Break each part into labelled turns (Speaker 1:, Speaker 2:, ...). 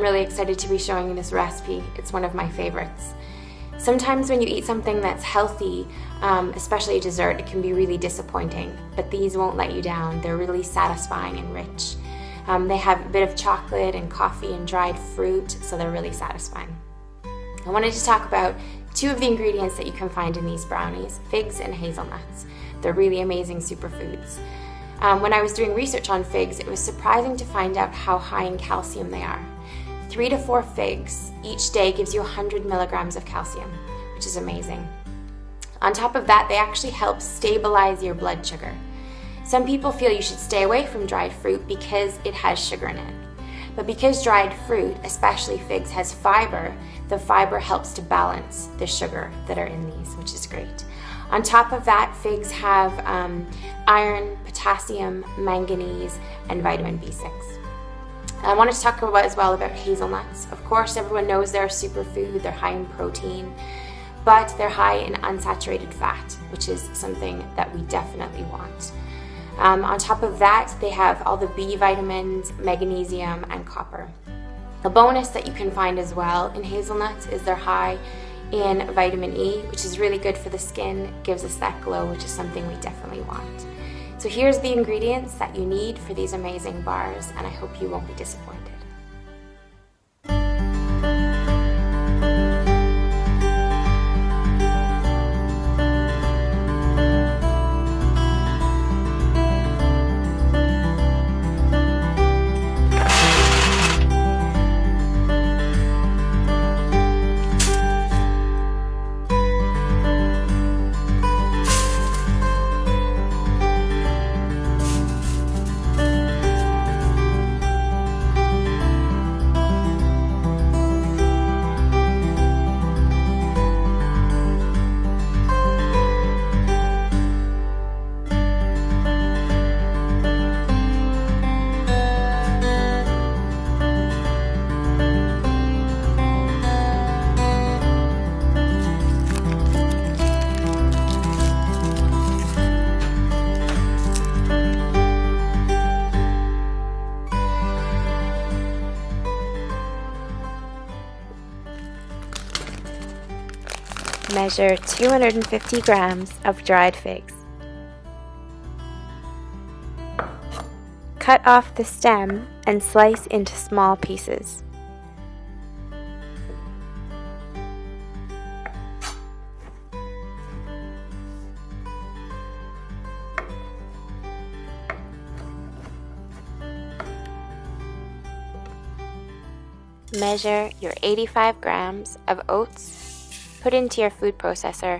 Speaker 1: I'm really excited to be showing you this recipe. It's one of my favorites. Sometimes when you eat something that's healthy, especially a dessert, it can be really disappointing, but these won't let you down. They're really satisfying and rich. They have a bit of chocolate and coffee and dried fruit, so they're really satisfying. I wanted to talk about two of the ingredients that you can find in these brownies, figs and hazelnuts. They're really amazing superfoods. When I was doing research on figs, it was surprising to find out how high in calcium they are. 3 to 4 figs each day gives you 100 milligrams of calcium, which is amazing. On top of that, they actually help stabilize your blood sugar. Some people feel you should stay away from dried fruit because it has sugar in it. But because dried fruit, especially figs, has fiber, the fiber helps to balance the sugar that are in these, which is great. On top of that, figs have iron, potassium, manganese, and vitamin B6. I wanted to talk as well about hazelnuts. Of course, everyone knows they're a superfood, they're high in protein, but they're high in unsaturated fat, which is something that we definitely want. On top of that, they have all the B vitamins, magnesium, and copper. A bonus that you can find as well in hazelnuts is they're high in vitamin E, which is really good for the skin, gives us that glow, which is something we definitely want. So here's the ingredients that you need for these amazing bars, and I hope you won't be disappointed. Measure 250 grams of dried figs. Cut off the stem and slice into small pieces. Measure your 85 grams of oats, put into your food processor,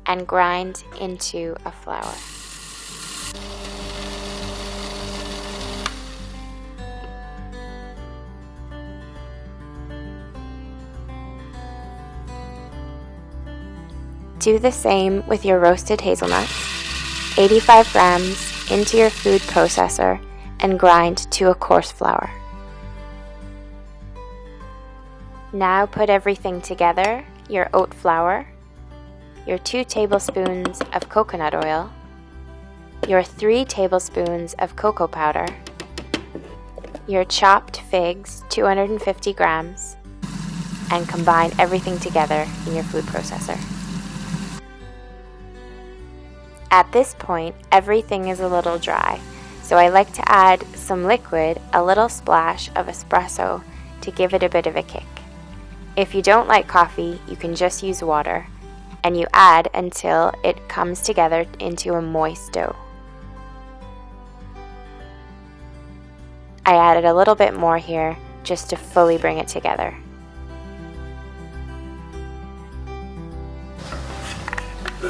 Speaker 1: and grind into a flour. Do the same with your roasted hazelnuts, 85 grams into your food processor, and grind to a coarse flour. Now put everything together, your oat flour, your 2 tablespoons of coconut oil, your 3 tablespoons of cocoa powder, your chopped figs, 250 grams, and combine everything together in your food processor. At this point, everything is a little dry, so I like to add some liquid, a little splash of espresso, to give it a bit of a kick. If you don't like coffee, you can just use water, and you add until it comes together into a moist dough. I added a little bit more here just to fully bring it together.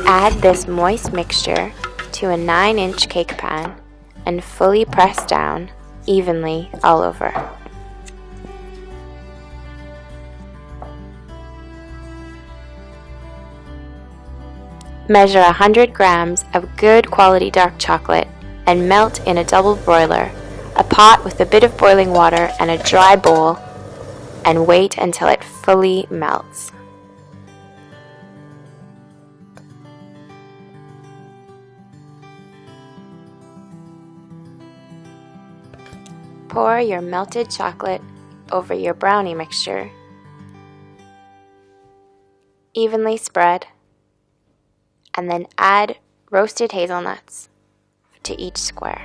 Speaker 1: Add this moist mixture to a 9-inch cake pan and fully press down evenly all over. Measure 100 grams of good quality dark chocolate and melt in a double broiler, a pot with a bit of boiling water and a dry bowl, and wait until it fully melts. Pour your melted chocolate over your brownie mixture. Evenly spread, and then add roasted hazelnuts to each square.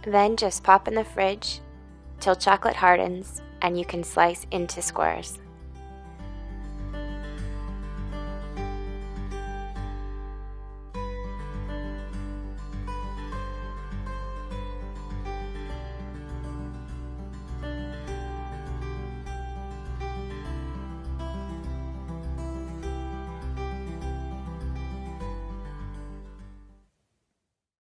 Speaker 1: Then just pop in the fridge till chocolate hardens and you can slice into squares.